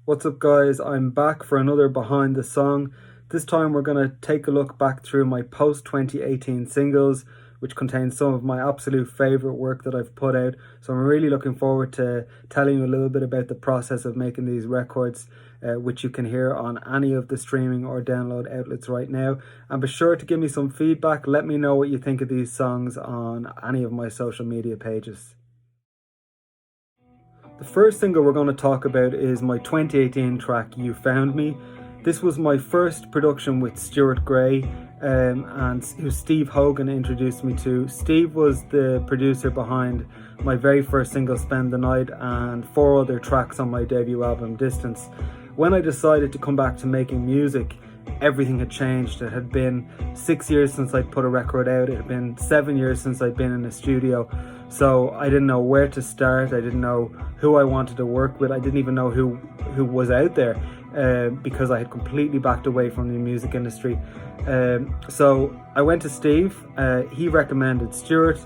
What's up, guys? I'm back for another Behind the Song. This time we're going to take a look back through my post 2018 singles, which contains some of my absolute favourite work that I've put out. So I'm really looking forward to telling you a little bit about the process of making these records, which you can hear on any of the streaming or download outlets right now. And be sure to give me some feedback. Let me know what you think of these songs on any of my social media pages. The first single we're going to talk about is my 2018 track, You Found Me. This was my first production with Stuart Gray, and who Steve Hogan introduced me to. Steve was the producer behind my very first single, Spend the Night, and 4 other tracks on my debut album, Distance. When I decided to come back to making music, everything had changed. It had been 6 years since I'd put a record out. It had been 7 years since I'd been in a studio. So I didn't know where to start. I didn't know who I wanted to work with. I didn't even know who was out there, because I had completely backed away from the music industry. So I went to Steve. He recommended Stuart.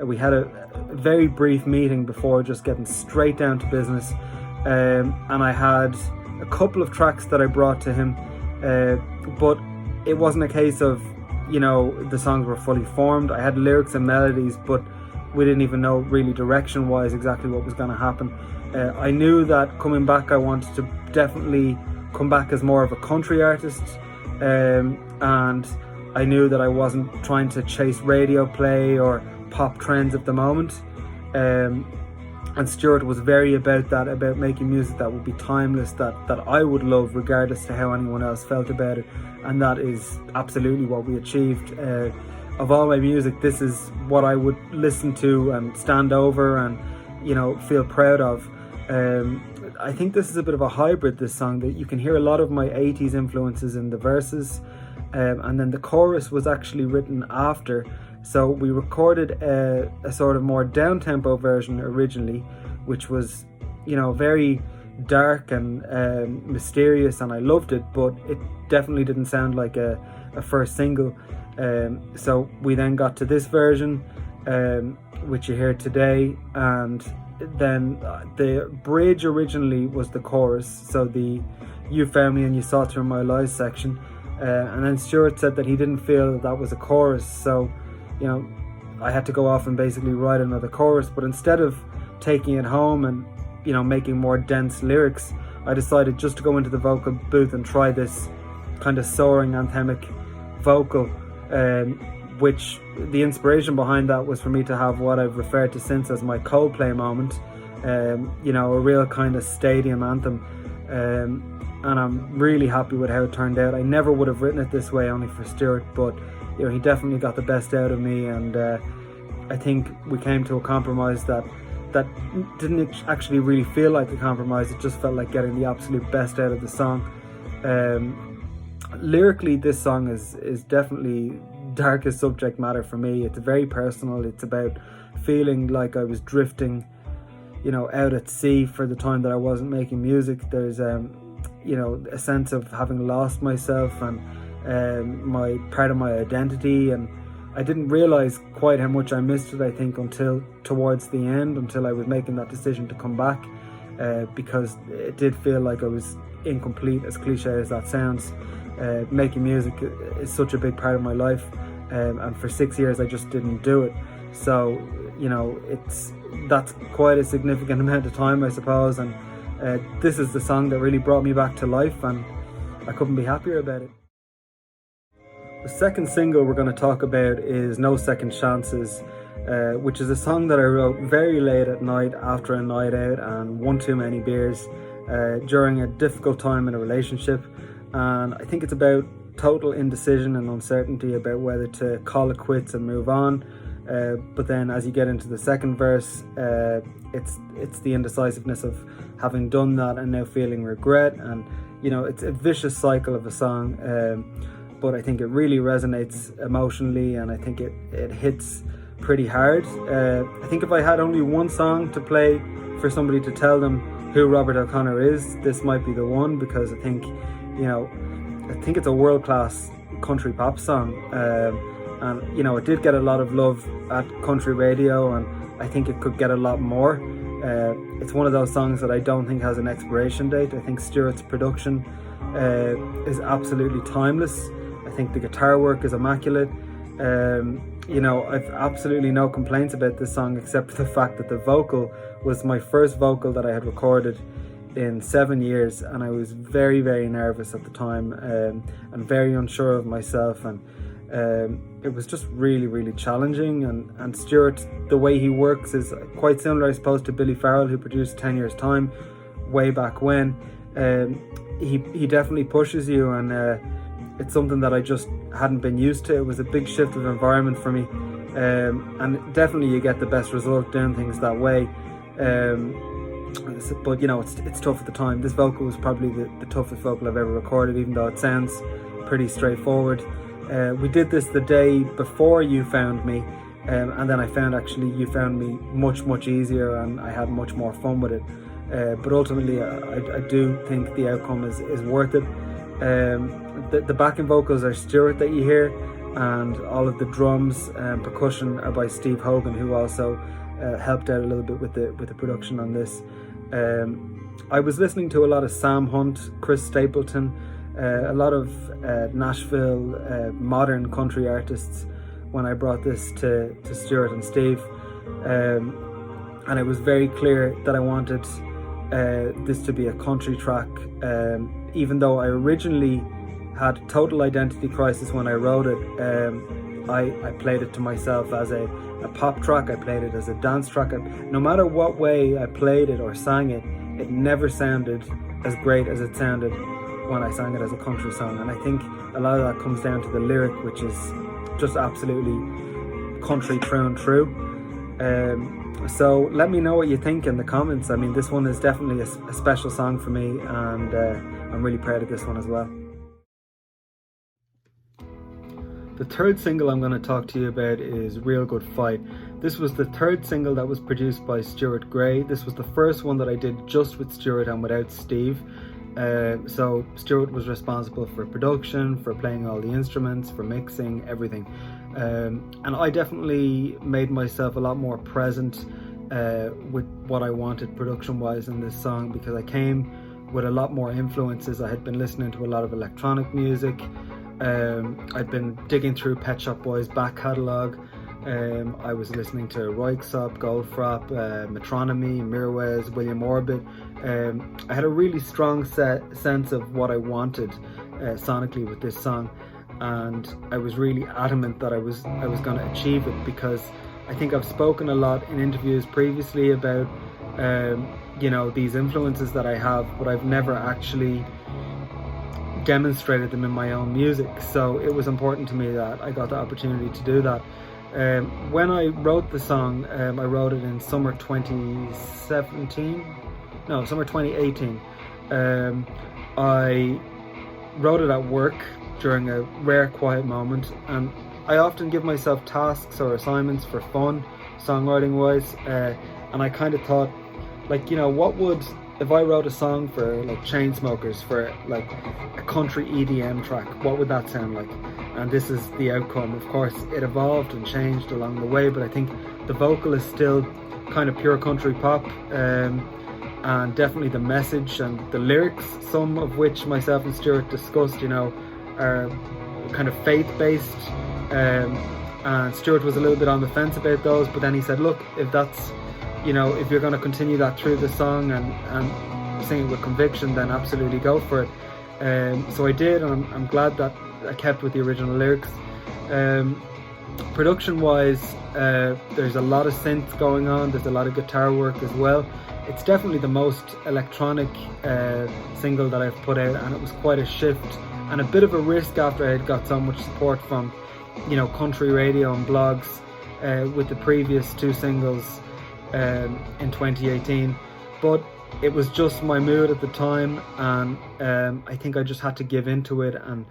We had a very brief meeting before just getting straight down to business. And I had a couple of tracks that I brought to him, but it wasn't a case of, the songs were fully formed. I had lyrics and melodies, but we didn't even know really direction wise exactly what was going to happen. I knew that coming back I wanted to definitely come back as more of a country artist, and I knew that I wasn't trying to chase radio play or pop trends at the moment, and Stuart was very about that, about making music that would be timeless, that I would love regardless to how anyone else felt about it, and that is absolutely what we achieved. Of all my music, this is what I would listen to and stand over and, feel proud of. I think this is a bit of a hybrid, this song, that you can hear a lot of my 80s influences in the verses, and then the chorus was actually written after. So we recorded a sort of more down-tempo version originally, which was, very dark and mysterious, and I loved it, but it definitely didn't sound like a first single. So we then got to this version, which you hear today, and then the bridge originally was the chorus, so the You Found Me and You Saw Through My Lies section, and then Stuart said that he didn't feel that was a chorus, so I had to go off and basically write another chorus. But instead of taking it home and making more dense lyrics, I decided just to go into the vocal booth and try this kind of soaring anthemic vocal, which the inspiration behind that was for me to have what I've referred to since as my Coldplay moment, a real kind of stadium anthem, and I'm really happy with how it turned out. I never would have written it this way only for Stuart, but he definitely got the best out of me, and I think we came to a compromise that didn't actually really feel like a compromise. It just felt like getting the absolute best out of the song. Lyrically, this song is definitely darkest subject matter for me. It's very personal. It's about feeling like I was drifting, out at sea for the time that I wasn't making music. There's a sense of having lost myself and my part of my identity, and I didn't realize quite how much I missed it, I think, until towards the end, until I was making that decision to come back, because it did feel like I was incomplete, as cliche as that sounds. Making music is such a big part of my life, and for 6 years I just didn't do it. So that's quite a significant amount of time, I suppose, and this is the song that really brought me back to life, and I couldn't be happier about it. The second single we're going to talk about is No Second Chances, which is a song that I wrote very late at night after a night out and one too many beers, during a difficult time in a relationship. And I think it's about total indecision and uncertainty about whether to call it quits and move on. But then as you get into the second verse, it's the indecisiveness of having done that and now feeling regret. And, it's a vicious cycle of a song. But I think it really resonates emotionally, and I think it hits pretty hard. I think if I had only one song to play for somebody to tell them who Robert O'Connor is, this might be the one, because I think it's a world-class country pop song, and it did get a lot of love at country radio, and I think it could get a lot more. It's one of those songs that I don't think has an expiration date. I think Stuart's production is absolutely timeless. I think the guitar work is immaculate. I've absolutely no complaints about this song, except for the fact that the vocal was my first vocal that I had recorded in 7 years, and I was very, very nervous at the time, and very unsure of myself, and it was just really, really challenging. And Stuart, the way he works is quite similar, I suppose, to Billy Farrell, who produced 10 Years Time way back when. He definitely pushes you, and it's something that I just hadn't been used to. It was a big shift of environment for me, and definitely you get the best result doing things that way. But it's tough at the time. This vocal was probably the toughest vocal I've ever recorded, even though it sounds pretty straightforward. We did this the day before You Found Me, and then I found actually You Found Me much, much easier, and I had much more fun with it. But ultimately, I do think the outcome is worth it. The backing vocals are Stuart that you hear, and all of the drums and percussion are by Steve Hogan, who also helped out a little bit with the production on this. I was listening to a lot of Sam Hunt, Chris Stapleton, a lot of Nashville modern country artists when I brought this to Stuart and Steve, and it was very clear that I wanted this to be a country track, even though I originally had total identity crisis when I wrote it. I played it to myself as a pop track. I played it as a dance track. No matter what way I played it or sang it, it never sounded as great as it sounded when I sang it as a country song. And I think a lot of that comes down to the lyric, which is just absolutely country true and true. So let me know what you think in the comments. I mean, this one is definitely a special song for me, and I'm really proud of this one as well. The third single I'm going to talk to you about is Real Good Fight. This was the third single that was produced by Stuart Gray. This was the first one that I did just with Stuart and without Steve. So Stuart was responsible for production, for playing all the instruments, for mixing, everything. And I definitely made myself a lot more present with what I wanted production-wise in this song, because I came with a lot more influences. I had been listening to a lot of electronic music. I'd been digging through Pet Shop Boys' back catalogue. I was listening to Röyksopp, Goldfrapp, Metronomy, Mirwais, William Orbit. I had a really strong sense of what I wanted sonically with this song, and I was really adamant that I was going to achieve it, because I think I've spoken a lot in interviews previously about these influences that I have, but I've never actually demonstrated them in my own music. So it was important to me that I got the opportunity to do that. When I wrote the song, I wrote it in summer 2018. I wrote it at work during a rare quiet moment, and I often give myself tasks or assignments for fun, songwriting wise, and I kind of thought, what would, if I wrote a song for Chainsmokers, for a country EDM track, what would that sound like? And this is the outcome. Of course, it evolved and changed along the way, but I think the vocal is still kind of pure country pop, and definitely the message and the lyrics, some of which myself and Stuart discussed, are kind of faith-based, and Stuart was a little bit on the fence about those, but then he said, look, if that's, if you're going to continue that through the song and sing it with conviction, then absolutely go for it. So I did, and I'm glad that I kept with the original lyrics. Production wise, there's a lot of synth going on, there's a lot of guitar work as well. It's definitely the most electronic single that I've put out, and it was quite a shift and a bit of a risk after I had got so much support from country radio and blogs with the previous two singles in 2018, but it was just my mood at the time, and I think I just had to give into it and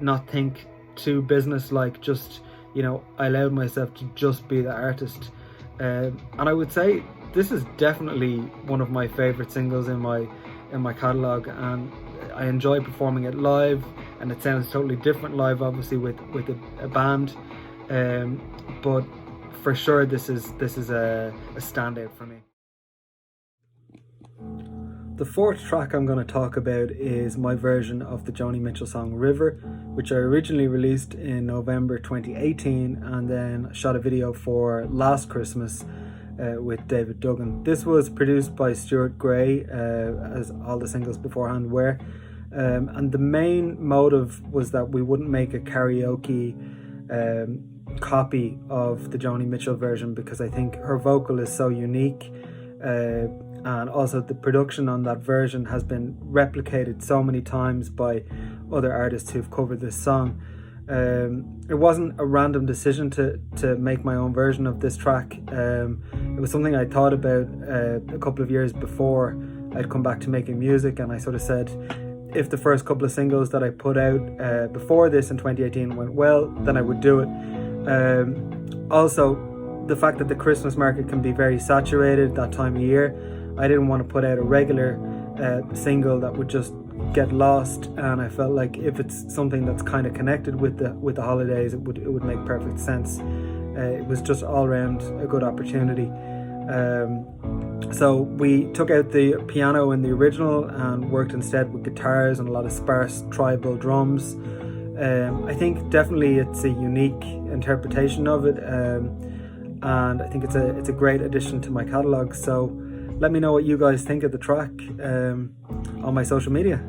not think too business-like. Just I allowed myself to just be the artist, and I would say this is definitely one of my favorite singles in my catalogue, and I enjoy performing it live, and it sounds totally different live, obviously with a band, but for sure this is a standout for me. The fourth track I'm going to talk about is my version of the Joni Mitchell song River, which I originally released in November 2018 and then shot a video for last Christmas with David Duggan. This was produced by Stuart Gray, as all the singles beforehand were, and the main motive was that we wouldn't make a karaoke copy of the Joni Mitchell version, because I think her vocal is so unique, and also the production on that version has been replicated so many times by other artists who've covered this song. It wasn't a random decision to make my own version of this track. It was something I thought about a couple of years before I'd come back to making music, and I sort of said, if the first couple of singles that I put out before this in 2018 went well, then I would do it. Also, the fact that the Christmas market can be very saturated that time of year, I didn't want to put out a regular single that would just get lost, and I felt like if it's something that's kind of connected with the holidays, it would make perfect sense. It was just all around a good opportunity. So we took out the piano in the original and worked instead with guitars and a lot of sparse tribal drums. I think definitely it's a unique interpretation of it, and I think it's a great addition to my catalogue. So let me know what you guys think of the track on my social media.